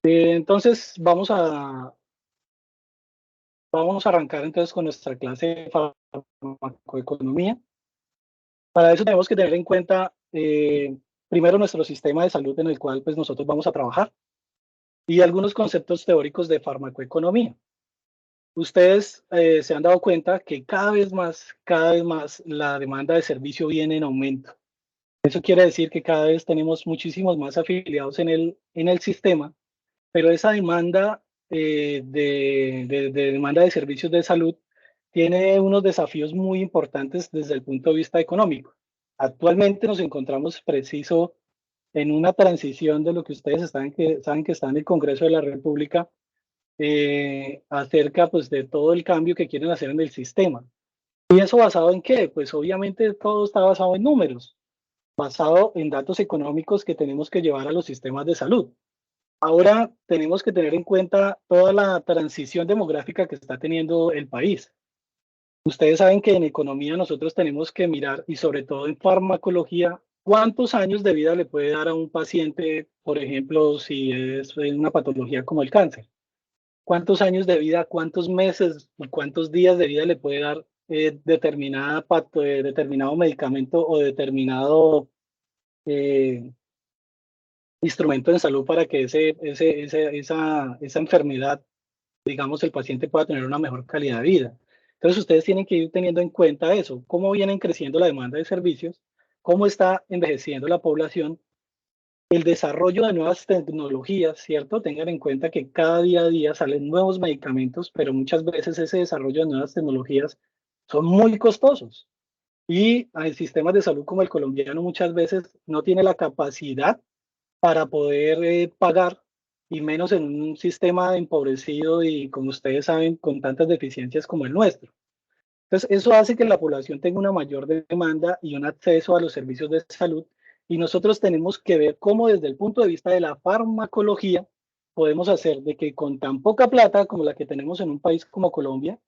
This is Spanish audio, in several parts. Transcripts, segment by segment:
Entonces, vamos a arrancar entonces con nuestra clase de farmacoeconomía. Para eso tenemos que tener en cuenta, primero, nuestro sistema de salud en el cual pues, nosotros vamos a trabajar y algunos conceptos teóricos de farmacoeconomía. Ustedes se han dado cuenta que cada vez más la demanda de servicio viene en aumento. Eso quiere decir que cada vez tenemos muchísimos más afiliados en el sistema, pero esa demanda de demanda de servicios de salud tiene unos desafíos muy importantes desde el punto de vista económico. Actualmente nos encontramos preciso en una transición de lo que ustedes saben que está en el Congreso de la República acerca pues, de todo el cambio que quieren hacer en el sistema. ¿Y eso basado en qué? Pues obviamente todo está basado en números, basado en datos económicos que tenemos que llevar a los sistemas de salud. Ahora tenemos que tener en cuenta toda la transición demográfica que está teniendo el país. Ustedes saben que en economía nosotros tenemos que mirar, y sobre todo en farmacología, cuántos años de vida le puede dar a un paciente, por ejemplo, si es una patología como el cáncer. Cuántos años de vida, cuántos meses y cuántos días de vida le puede dar determinado medicamento o determinado eh, instrumento en salud para que esa enfermedad, digamos, el paciente pueda tener una mejor calidad de vida. Entonces, ustedes tienen que ir teniendo en cuenta eso, cómo vienen creciendo la demanda de servicios, cómo está envejeciendo la población, el desarrollo de nuevas tecnologías, ¿cierto? Tengan en cuenta que cada día a día salen nuevos medicamentos, pero muchas veces ese desarrollo de nuevas tecnologías son muy costosos. Y hay sistemas de salud como el colombiano muchas veces no tiene la capacidad para poder pagar, y menos en un sistema empobrecido y, como ustedes saben, con tantas deficiencias como el nuestro. Entonces, eso hace que la población tenga una mayor demanda y un acceso a los servicios de salud, y nosotros tenemos que ver cómo desde el punto de vista de la farmacología podemos hacer de que con tan poca plata como la que tenemos en un país como Colombia,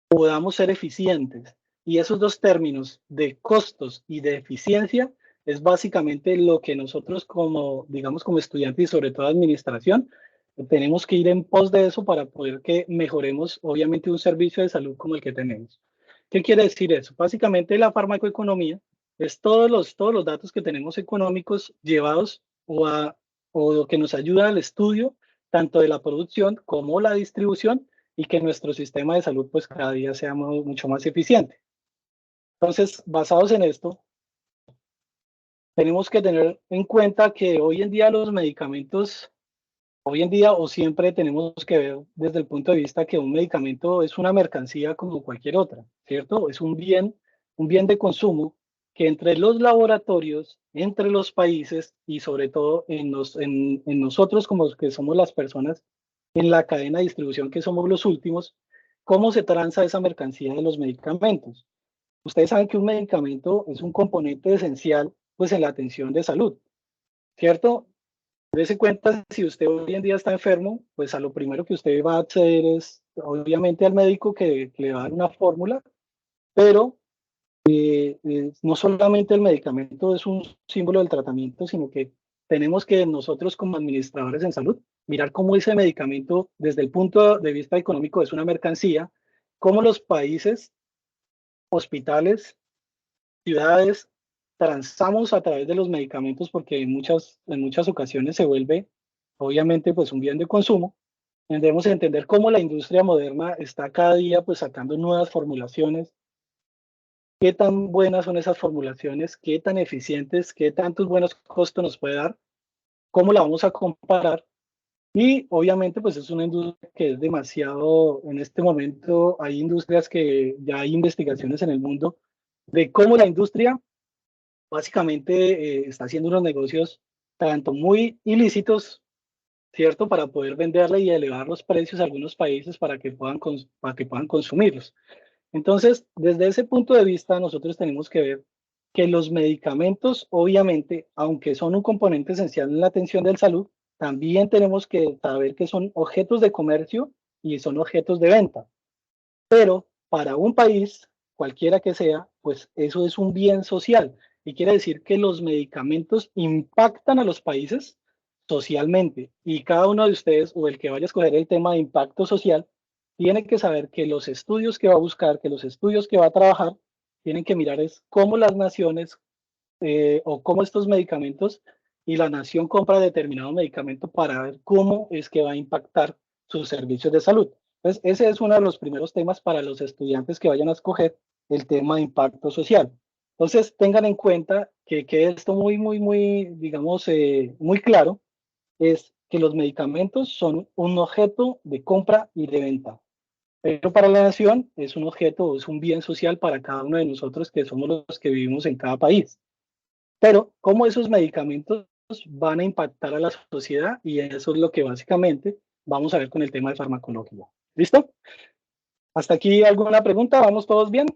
podamos ser eficientes. Y esos dos términos de costos y de eficiencia es básicamente lo que nosotros como, digamos, como estudiantes y sobre todo administración, tenemos que ir en pos de eso para poder que mejoremos, obviamente, un servicio de salud como el que tenemos. ¿Qué quiere decir eso? Básicamente la farmacoeconomía es todos los datos que tenemos económicos llevados o lo que nos ayuda al estudio tanto de la producción como la distribución y que nuestro sistema de salud pues cada día sea mucho más eficiente. Entonces, basados en esto, tenemos que tener en cuenta que hoy en día los medicamentos, hoy en día o siempre tenemos que ver desde el punto de vista que un medicamento es una mercancía como cualquier otra, ¿cierto? Es un bien de consumo que entre los laboratorios, entre los países y sobre todo en nosotros como que somos las personas en la cadena de distribución que somos los últimos, ¿cómo se transa esa mercancía de los medicamentos? Ustedes saben que un medicamento es un componente esencial pues en la atención de salud, ¿cierto? Dese cuenta, si usted hoy en día está enfermo, pues a lo primero que usted va a acceder es obviamente al médico que le va a dar una fórmula, pero no solamente el medicamento es un símbolo del tratamiento, sino que tenemos que nosotros como administradores en salud mirar cómo ese medicamento desde el punto de vista económico es una mercancía, cómo los países, hospitales, ciudades, transamos a través de los medicamentos porque en muchas ocasiones se vuelve obviamente pues un bien de consumo. Debemos entender cómo la industria moderna está cada día pues sacando nuevas formulaciones, qué tan buenas son esas formulaciones, qué tan eficientes, qué tantos buenos costos nos puede dar, cómo la vamos a comparar. Y obviamente pues es una industria que es demasiado, en este momento hay industrias que ya hay investigaciones en el mundo de cómo la industria básicamente está haciendo unos negocios tanto muy ilícitos, ¿cierto? Para poder venderle y elevar los precios a algunos países para que puedan consumirlos. Entonces, desde ese punto de vista, nosotros tenemos que ver que los medicamentos, obviamente, aunque son un componente esencial en la atención de la salud, también tenemos que saber que son objetos de comercio y son objetos de venta. Pero para un país, cualquiera que sea, pues eso es un bien social. Y quiere decir que los medicamentos impactan a los países socialmente. Y cada uno de ustedes, o el que vaya a escoger el tema de impacto social, tiene que saber que los estudios que va a buscar, que los estudios que va a trabajar, tienen que mirar es cómo las naciones o cómo estos medicamentos y la nación compra determinado medicamento para ver cómo es que va a impactar sus servicios de salud. Entonces, ese es uno de los primeros temas para los estudiantes que vayan a escoger el tema de impacto social. Entonces, tengan en cuenta que esto muy, digamos, muy claro, es que los medicamentos son un objeto de compra y de venta. Pero para la nación es un objeto, es un bien social para cada uno de nosotros que somos los que vivimos en cada país. Pero cómo esos medicamentos van a impactar a la sociedad, y eso es lo que básicamente vamos a ver con el tema de farmacología. ¿Listo? ¿Hasta aquí alguna pregunta? ¿Vamos todos bien?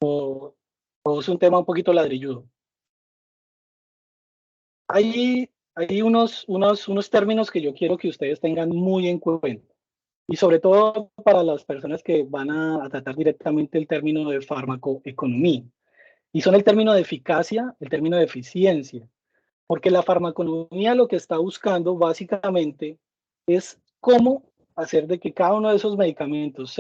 ¿O es un tema un poquito ladrilludo? Hay unos términos que yo quiero que ustedes tengan muy en cuenta. Y sobre todo para las personas que van a tratar directamente el término de farmacoeconomía. Y son el término de eficacia, el término de eficiencia. Porque la farmaconomía lo que está buscando básicamente es cómo hacer de que cada uno de esos medicamentos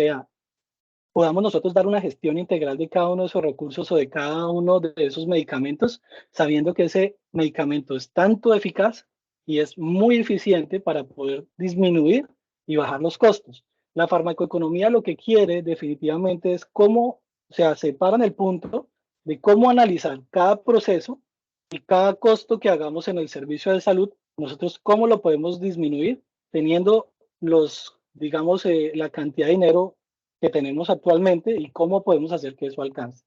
podamos nosotros dar una gestión integral de cada uno de esos recursos o de cada uno de esos medicamentos, sabiendo que ese medicamento es tanto eficaz y es muy eficiente para poder disminuir y bajar los costos. La farmacoeconomía lo que quiere definitivamente es cómo, o sea, separan el punto de cómo analizar cada proceso y cada costo que hagamos en el servicio de salud, nosotros cómo lo podemos disminuir teniendo digamos, la cantidad de dinero que tenemos actualmente y cómo podemos hacer que eso alcance.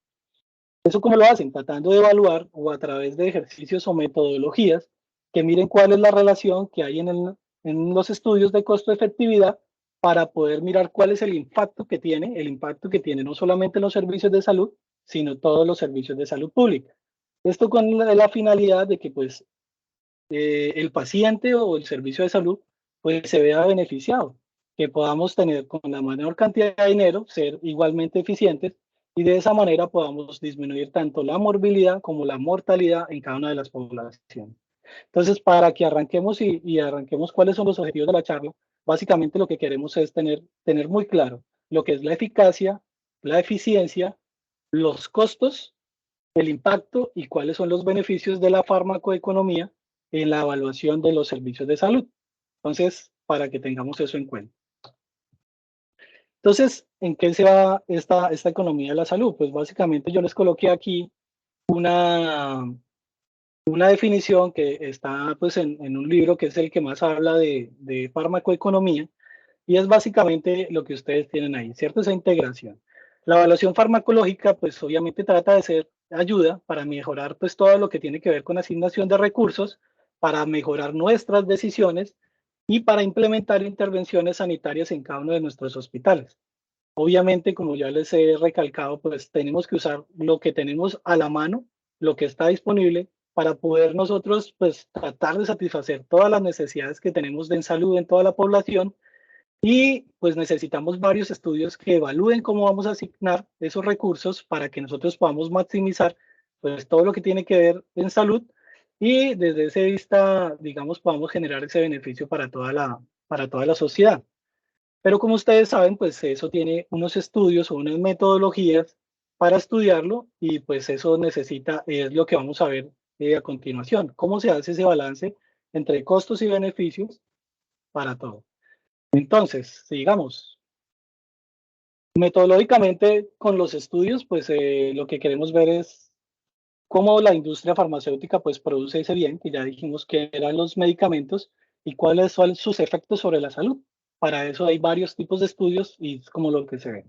¿Eso cómo lo hacen? Tratando de evaluar o a través de ejercicios o metodologías que miren cuál es la relación que hay en los estudios de costo-efectividad para poder mirar cuál es el impacto que tiene no solamente los servicios de salud, sino todos los servicios de salud pública. Esto con la finalidad de que pues el paciente o el servicio de salud pues se vea beneficiado, que podamos tener con la menor cantidad de dinero, ser igualmente eficientes y de esa manera podamos disminuir tanto la morbilidad como la mortalidad en cada una de las poblaciones. Entonces, para que arranquemos y arranquemos cuáles son los objetivos de la charla, básicamente lo que queremos es tener muy claro lo que es la eficacia, la eficiencia, los costos, el impacto y cuáles son los beneficios de la farmacoeconomía en la evaluación de los servicios de salud. Entonces, para que tengamos eso en cuenta. Entonces, ¿en qué se va esta economía de la salud? Pues básicamente yo les coloqué aquí una definición que está pues en un libro que es el que más habla de farmacoeconomía, y es básicamente lo que ustedes tienen ahí, ¿cierto? Esa integración. La evaluación farmacológica, pues obviamente trata de ser ayuda para mejorar pues todo lo que tiene que ver con asignación de recursos, para mejorar nuestras decisiones y para implementar intervenciones sanitarias en cada uno de nuestros hospitales. Obviamente, como ya les he recalcado, pues tenemos que usar lo que tenemos a la mano, lo que está disponible, para poder nosotros pues tratar de satisfacer todas las necesidades que tenemos de en salud en toda la población. Y pues necesitamos varios estudios que evalúen cómo vamos a asignar esos recursos para que nosotros podamos maximizar pues todo lo que tiene que ver en salud y desde ese vista, digamos, podamos generar ese beneficio para toda la sociedad. Pero como ustedes saben, pues eso tiene unos estudios o unas metodologías para estudiarlo y pues eso necesita, es lo que vamos a ver a continuación, cómo se hace ese balance entre costos y beneficios para todo. Entonces, sigamos. Metodológicamente, con los estudios, pues lo que queremos ver es cómo la industria farmacéutica pues produce ese bien, que ya dijimos que eran los medicamentos, y cuáles son sus efectos sobre la salud. Para eso hay varios tipos de estudios y es como lo que se ve.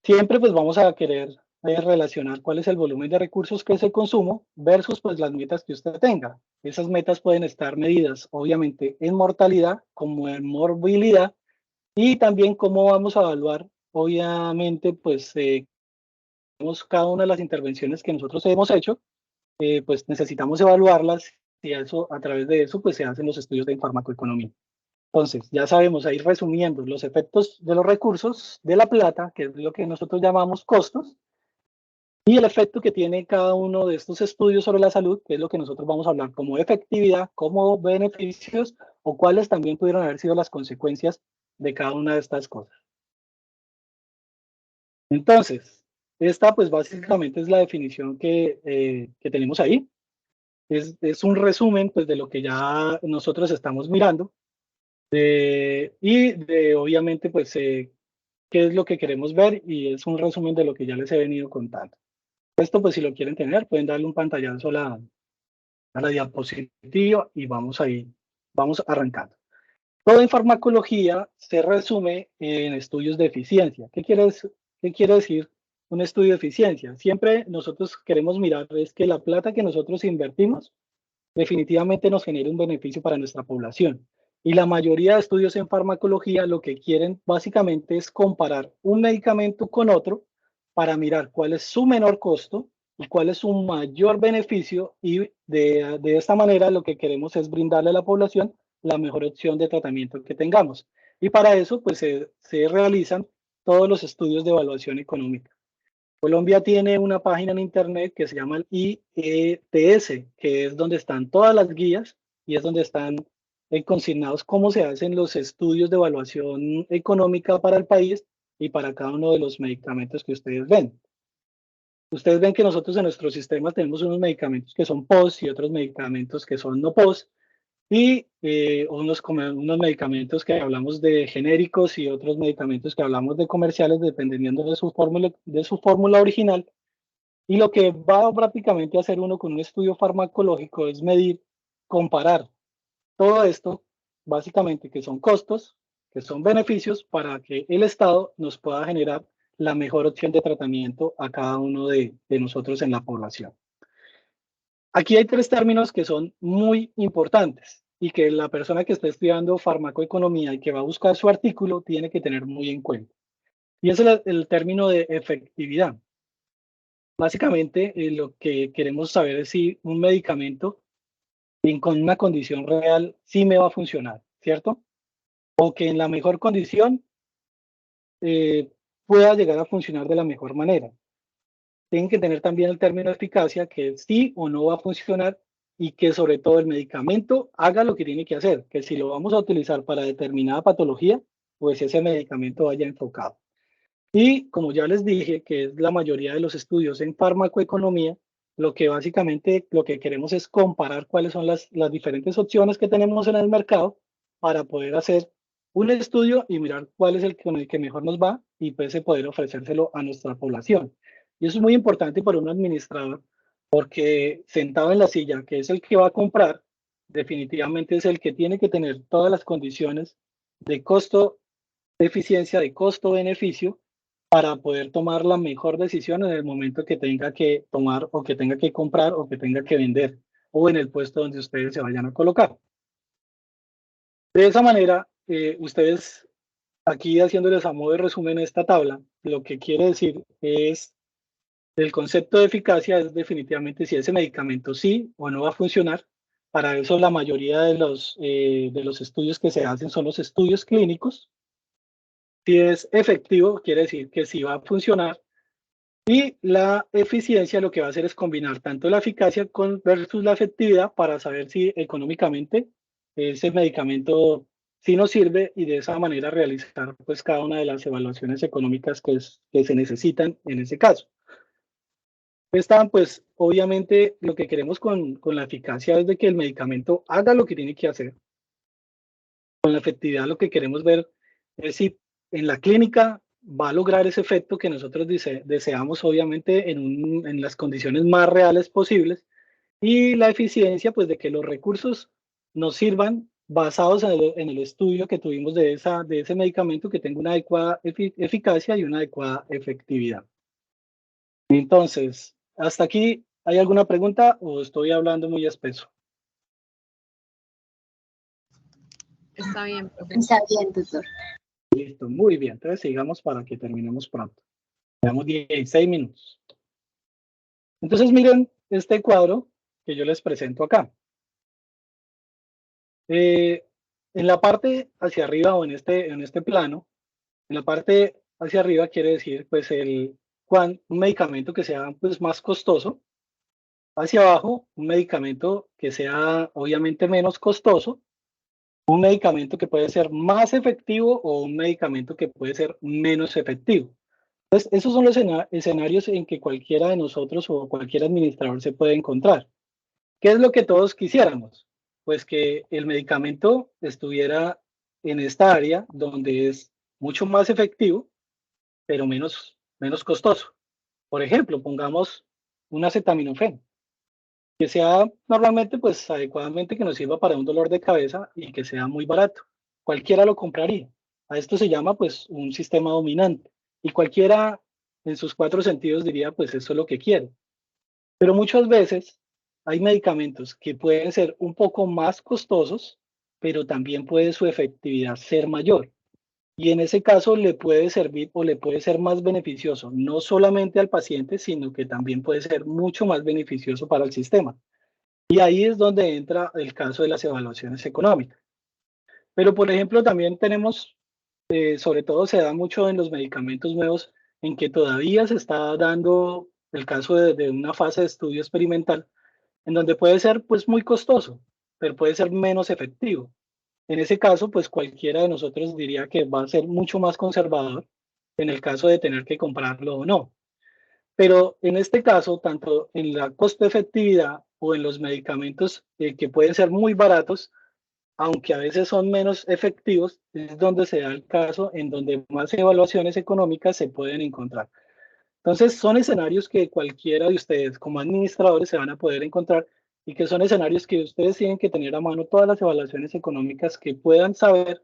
Siempre pues vamos a querer relacionar cuál es el volumen de recursos que se consumo versus pues las metas que usted tenga. Esas metas pueden estar medidas obviamente en mortalidad como en morbilidad. Y también cómo vamos a evaluar, obviamente, pues cada una de las intervenciones que nosotros hemos hecho, pues necesitamos evaluarlas y eso, a través de eso pues se hacen los estudios de farmacoeconomía. Entonces, ya sabemos, ahí resumiendo, los efectos de los recursos de la plata, que es lo que nosotros llamamos costos, y el efecto que tiene cada uno de estos estudios sobre la salud, que es lo que nosotros vamos a hablar como efectividad, como beneficios, o cuáles también pudieron haber sido las consecuencias de cada una de estas cosas. Entonces, esta pues básicamente es la definición que tenemos ahí. Es un resumen pues de lo que ya nosotros estamos mirando y de obviamente pues qué es lo que queremos ver, y es un resumen de lo que ya les he venido contando. Esto pues si lo quieren tener pueden darle un pantallazo a la diapositiva y vamos ahí, vamos arrancando. Todo en farmacología se resume en estudios de eficiencia. Qué quiere decir un estudio de eficiencia? Siempre nosotros queremos mirar es que la plata que nosotros invertimos definitivamente nos genere un beneficio para nuestra población. Y la mayoría de estudios en farmacología lo que quieren básicamente es comparar un medicamento con otro para mirar cuál es su menor costo y cuál es su mayor beneficio, y de esta manera lo que queremos es brindarle a la población la mejor opción de tratamiento que tengamos. Y para eso pues se realizan todos los estudios de evaluación económica. Colombia tiene una página en internet que se llama el IETS, que es donde están todas las guías y es donde están consignados cómo se hacen los estudios de evaluación económica para el país y para cada uno de los medicamentos que ustedes ven. Ustedes ven que nosotros en nuestro sistema tenemos unos medicamentos que son POS y otros medicamentos que son no POS, y unos medicamentos que hablamos de genéricos y otros medicamentos que hablamos de comerciales, dependiendo de su fórmula original. Y lo que va prácticamente a hacer uno con un estudio farmacológico es medir, comparar todo esto, básicamente que son costos, que son beneficios, para que el Estado nos pueda generar la mejor opción de tratamiento a cada uno de nosotros en la población. Aquí hay tres términos que son muy importantes y que la persona que está estudiando farmacoeconomía y que va a buscar su artículo tiene que tener muy en cuenta. Y es el término de efectividad. Básicamente, lo que queremos saber es si un medicamento con una condición real sí me va a funcionar, ¿cierto? O que en la mejor condición eh, pueda llegar a funcionar de la mejor manera. Tienen que tener también el término de eficacia, que sí o no va a funcionar, y que sobre todo el medicamento haga lo que tiene que hacer, que si lo vamos a utilizar para determinada patología, pues ese medicamento vaya enfocado. Y como ya les dije, que es la mayoría de los estudios en farmacoeconomía, lo que básicamente lo que queremos es comparar cuáles son las diferentes opciones que tenemos en el mercado para poder hacer un estudio y mirar cuál es el con el que mejor nos va, y pues poder ofrecérselo a nuestra población. Y eso es muy importante para un administrador, porque sentado en la silla, que es el que va a comprar, definitivamente es el que tiene que tener todas las condiciones de costo, de eficiencia, de costo-beneficio, para poder tomar la mejor decisión en el momento que tenga que tomar, o que tenga que comprar, o que tenga que vender, o en el puesto donde ustedes se vayan a colocar. De esa manera, ustedes aquí, haciéndoles a modo de resumen esta tabla, lo que quiere decir es el concepto de eficacia es definitivamente si ese medicamento sí o no va a funcionar. Para eso la mayoría de los estudios que se hacen son los estudios clínicos. Si es efectivo, quiere decir que sí va a funcionar. Y la eficiencia lo que va a hacer es combinar tanto la eficacia versus la efectividad para saber si económicamente ese medicamento sí nos sirve, y de esa manera realizar pues cada una de las evaluaciones económicas que se necesitan en ese caso. Están pues obviamente lo que queremos con la eficacia es de que el medicamento haga lo que tiene que hacer. Con la efectividad lo que queremos ver es si en la clínica va a lograr ese efecto que nosotros deseamos, obviamente en las condiciones más reales posibles. Y la eficiencia, pues de que los recursos nos sirvan basados en el estudio que tuvimos de ese medicamento, que tenga una adecuada eficacia y una adecuada efectividad. Entonces, hasta aquí, ¿hay alguna pregunta o estoy hablando muy espeso? Está bien, profe. Está bien, doctor. Listo, muy bien. Entonces sigamos para que terminemos pronto. Llevamos 16 minutos. Entonces miren este cuadro que yo les presento acá. En la parte hacia arriba, o en este plano, en la parte hacia arriba quiere decir pues un medicamento que sea pues, más costoso, hacia abajo un medicamento que sea obviamente menos costoso, un medicamento que puede ser más efectivo o un medicamento que puede ser menos efectivo. Entonces, esos son los escenarios en que cualquiera de nosotros o cualquier administrador se puede encontrar. ¿Qué es lo que todos quisiéramos? Pues que el medicamento estuviera en esta área donde es mucho más efectivo, pero menos costoso. Por ejemplo, pongamos un acetaminofén, que sea normalmente, pues adecuadamente que nos sirva para un dolor de cabeza y que sea muy barato. Cualquiera lo compraría. A esto se llama pues un sistema dominante y cualquiera en sus cuatro sentidos diría pues eso es lo que quiere. Pero muchas veces hay medicamentos que pueden ser un poco más costosos, pero también puede su efectividad ser mayor. Y en ese caso le puede servir o le puede ser más beneficioso, no solamente al paciente, sino que también puede ser mucho más beneficioso para el sistema. Y ahí es donde entra el caso de las evaluaciones económicas. Pero, por ejemplo, también tenemos, sobre todo se da mucho en los medicamentos nuevos, en que todavía se está dando el caso de una fase de estudio experimental, en donde puede ser pues muy costoso, pero puede ser menos efectivo. En ese caso, pues cualquiera de nosotros diría que va a ser mucho más conservador en el caso de tener que comprarlo o no. Pero en este caso, tanto en la costo-efectividad o en los medicamentos que pueden ser muy baratos, aunque a veces son menos efectivos, es donde se da el caso en donde más evaluaciones económicas se pueden encontrar. Entonces, son escenarios que cualquiera de ustedes como administradores se van a poder encontrar y que son escenarios que ustedes tienen que tener a mano todas las evaluaciones económicas que puedan saber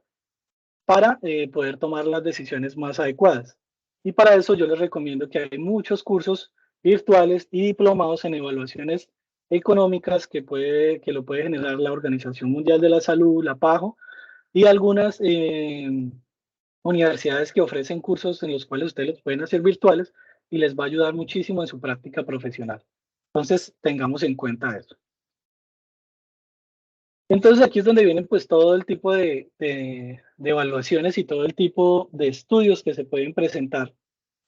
para poder tomar las decisiones más adecuadas. Y para eso yo les recomiendo que hay muchos cursos virtuales y diplomados en evaluaciones económicas que lo puede generar la Organización Mundial de la Salud, la PAHO, y algunas universidades que ofrecen cursos en los cuales ustedes los pueden hacer virtuales y les va a ayudar muchísimo en su práctica profesional. Entonces, tengamos en cuenta eso. Entonces aquí es donde vienen pues todo el tipo de evaluaciones y todo el tipo de estudios que se pueden presentar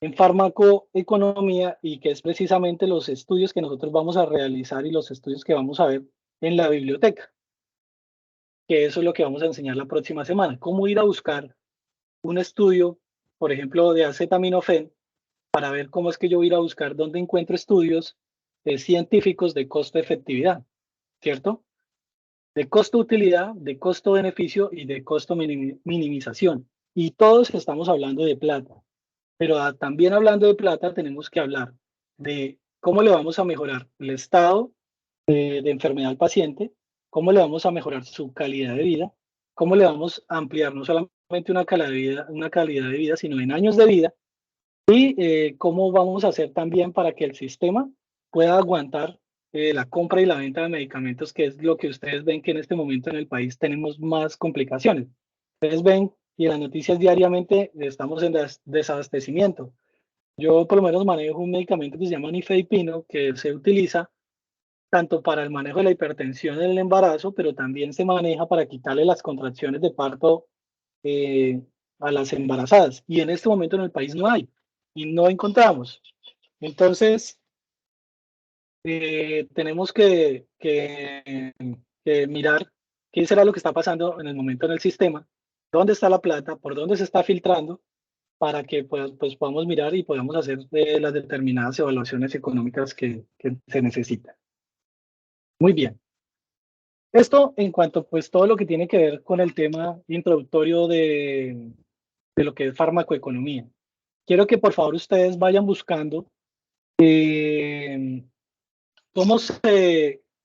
en farmacoeconomía y que es precisamente los estudios que nosotros vamos a realizar y los estudios que vamos a ver en la biblioteca, que eso es lo que vamos a enseñar la próxima semana, cómo ir a buscar un estudio, por ejemplo, de acetaminofén, para ver cómo es que yo voy a ir a buscar dónde encuentro estudios científicos de costo-efectividad, ¿cierto? De costo-utilidad, de costo-beneficio y de costo-minimización. Y todos estamos hablando de plata. Pero también hablando de plata, tenemos que hablar de cómo le vamos a mejorar el estado de enfermedad al paciente, cómo le vamos a mejorar su calidad de vida, cómo le vamos a ampliar no solamente una calidad de vida, sino en años de vida, y cómo vamos a hacer también para que el sistema pueda aguantar la compra y la venta de medicamentos, que es lo que ustedes ven que en este momento en el país tenemos más complicaciones. Ustedes ven y en las noticias diariamente estamos en desabastecimiento. Yo por lo menos manejo un medicamento que se llama nifedipino, que se utiliza tanto para el manejo de la hipertensión en el embarazo, pero también se maneja para quitarle las contracciones de parto eh, a las embarazadas. Y en este momento en el país no hay y no encontramos. Entonces, tenemos que mirar qué será lo que está pasando en el momento en el sistema, dónde está la plata, por dónde se está filtrando, para que pues podamos mirar y podamos hacer las determinadas evaluaciones económicas que se necesitan. Muy bien. Esto en cuanto pues todo lo que tiene que ver con el tema introductorio de lo que es farmacoeconomía. Quiero que por favor ustedes vayan buscando eh, cómo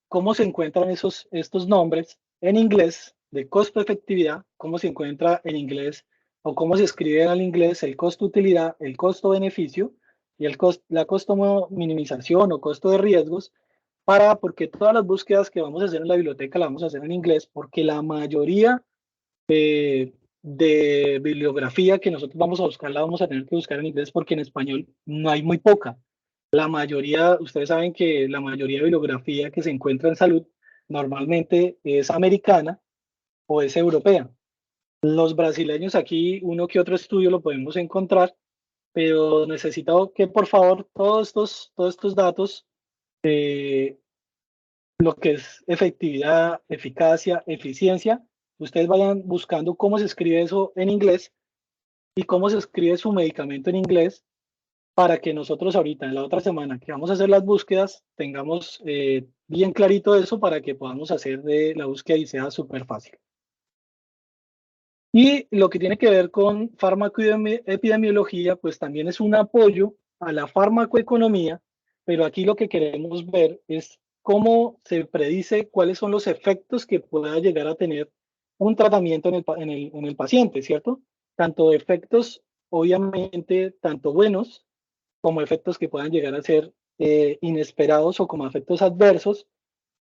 cómo se encuentran estos nombres en inglés de costo-efectividad, cómo se encuentra en inglés o cómo se escribe en el inglés el costo-utilidad, el costo-beneficio y la costo-minimización o costo de riesgos, porque todas las búsquedas que vamos a hacer en la biblioteca las vamos a hacer en inglés, porque la mayoría de bibliografía que nosotros vamos a buscar la vamos a tener que buscar en inglés porque en español no hay muy poca. La mayoría, ustedes saben que la mayoría de bibliografía que se encuentra en salud normalmente es americana o es europea. Los brasileños aquí, uno que otro estudio lo podemos encontrar, pero necesito que por favor todos estos datos, lo que es efectividad, eficacia, eficiencia, ustedes vayan buscando cómo se escribe eso en inglés y cómo se escribe su medicamento en inglés para que nosotros ahorita, en la otra semana que vamos a hacer las búsquedas, tengamos bien clarito eso para que podamos hacer de la búsqueda y sea súper fácil. Y lo que tiene que ver con farmacoepidemiología, pues también es un apoyo a la farmacoeconomía, pero aquí lo que queremos ver es cómo se predice cuáles son los efectos que pueda llegar a tener un tratamiento en el paciente, ¿cierto? Tanto efectos, obviamente, tanto buenos como efectos que puedan llegar a ser inesperados o como efectos adversos,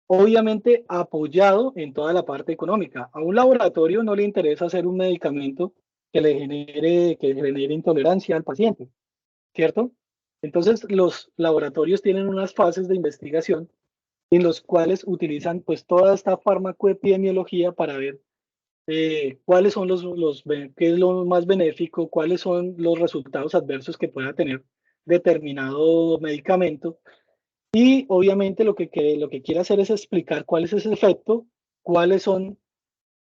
obviamente apoyado en toda la parte económica. A un laboratorio no le interesa hacer un medicamento que genere intolerancia al paciente, ¿cierto? Entonces, los laboratorios tienen unas fases de investigación en los cuales utilizan pues toda esta farmacoepidemiología para ver cuáles son qué es lo más benéfico, cuáles son los resultados adversos que pueda tener determinado medicamento y obviamente lo que quiere hacer es explicar cuál es ese efecto, cuáles son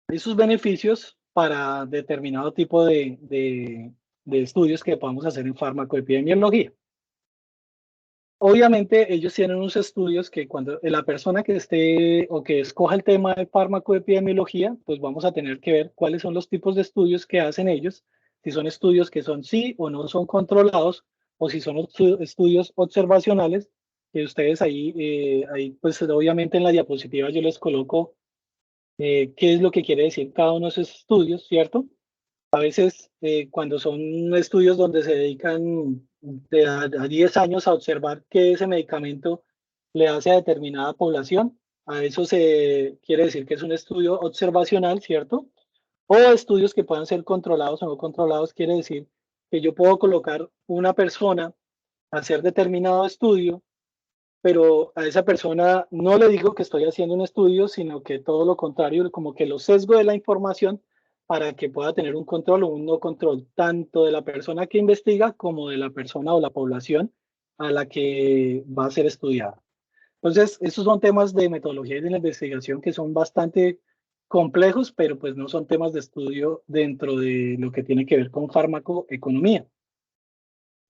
esos beneficios para determinado tipo de estudios que podamos hacer en farmacoepidemiología. Obviamente ellos tienen unos estudios que cuando la persona que esté o que escoja el tema de farmacoepidemiología, pues vamos a tener que ver cuáles son los tipos de estudios que hacen ellos, si son estudios que son sí o no son controlados, o si son estudios observacionales, que ustedes ahí pues obviamente en la diapositiva yo les coloco qué es lo que quiere decir cada uno de esos estudios, ¿cierto? A veces, cuando son estudios donde se dedican a 10 años a observar qué ese medicamento le hace a determinada población, a eso se quiere decir que es un estudio observacional, ¿cierto? O estudios que puedan ser controlados o no controlados, quiere decir que yo puedo colocar una persona a hacer determinado estudio, pero a esa persona no le digo que estoy haciendo un estudio, sino que todo lo contrario, como que lo sesgo de la información para que pueda tener un control o un no control, tanto de la persona que investiga como de la persona o la población a la que va a ser estudiada. Entonces, estos son temas de metodología y de la investigación que son bastante complejos, pero pues no son temas de estudio dentro de lo que tiene que ver con farmacoeconomía.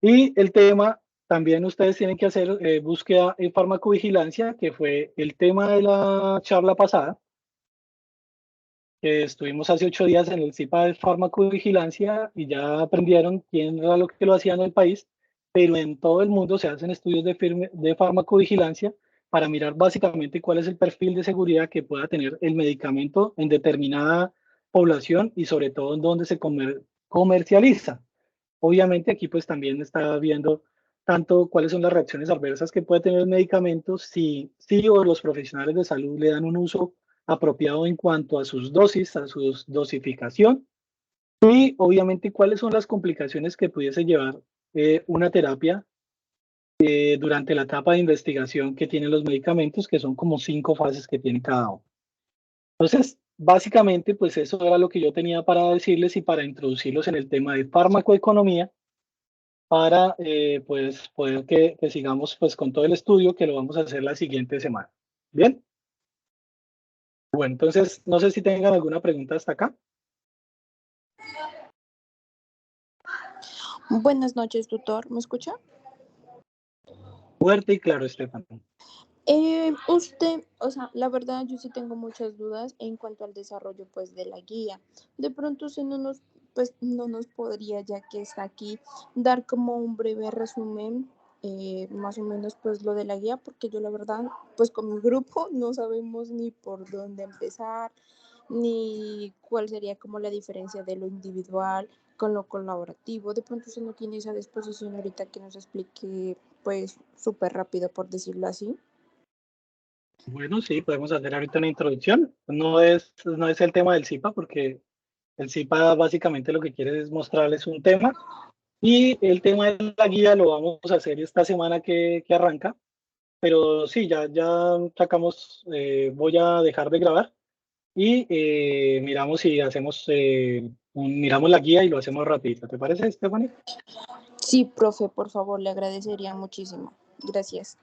Y el tema, también ustedes tienen que hacer búsqueda en farmacovigilancia, que fue el tema de la charla pasada, que estuvimos hace 8 días en el CIPA de farmacovigilancia y ya aprendieron quién era lo que lo hacía en el país, pero en todo el mundo se hacen estudios de farmacovigilancia para mirar básicamente cuál es el perfil de seguridad que pueda tener el medicamento en determinada población y sobre todo en dónde se comercializa. Obviamente aquí pues también está viendo tanto cuáles son las reacciones adversas que puede tener el medicamento, si o los profesionales de salud le dan un uso apropiado en cuanto a sus dosis, a su dosificación y obviamente cuáles son las complicaciones que pudiese llevar una terapia durante la etapa de investigación que tienen los medicamentos, que son como 5 fases que tiene cada uno. Entonces, básicamente, pues eso era lo que yo tenía para decirles y para introducirlos en el tema de farmacoeconomía para pues poder que sigamos pues con todo el estudio que lo vamos a hacer la siguiente semana. Bien. Bueno, entonces no sé si tengan alguna pregunta hasta acá. Buenas noches, tutor. ¿Me escucha? Fuerte y claro, Estefan. Usted, o sea, la verdad yo sí tengo muchas dudas en cuanto al desarrollo pues de la guía. De pronto usted no nos podría, ya que está aquí, dar como un breve resumen, más o menos pues lo de la guía, porque yo la verdad pues con mi grupo no sabemos ni por dónde empezar, ni cuál sería como la diferencia de lo individual con lo colaborativo. De pronto usted no tiene esa disposición ahorita que nos explique pues súper rápido, por decirlo así. Bueno, sí, podemos hacer ahorita una introducción. No es el tema del CIPA, porque el CIPA básicamente lo que quiere es mostrarles un tema y el tema de la guía lo vamos a hacer esta semana que arranca. Pero sí, ya sacamos, voy a dejar de grabar y miramos si hacemos, miramos la guía y lo hacemos rapidito. ¿Te parece, Stephanie? Sí, profe, por favor, le agradecería muchísimo. Gracias.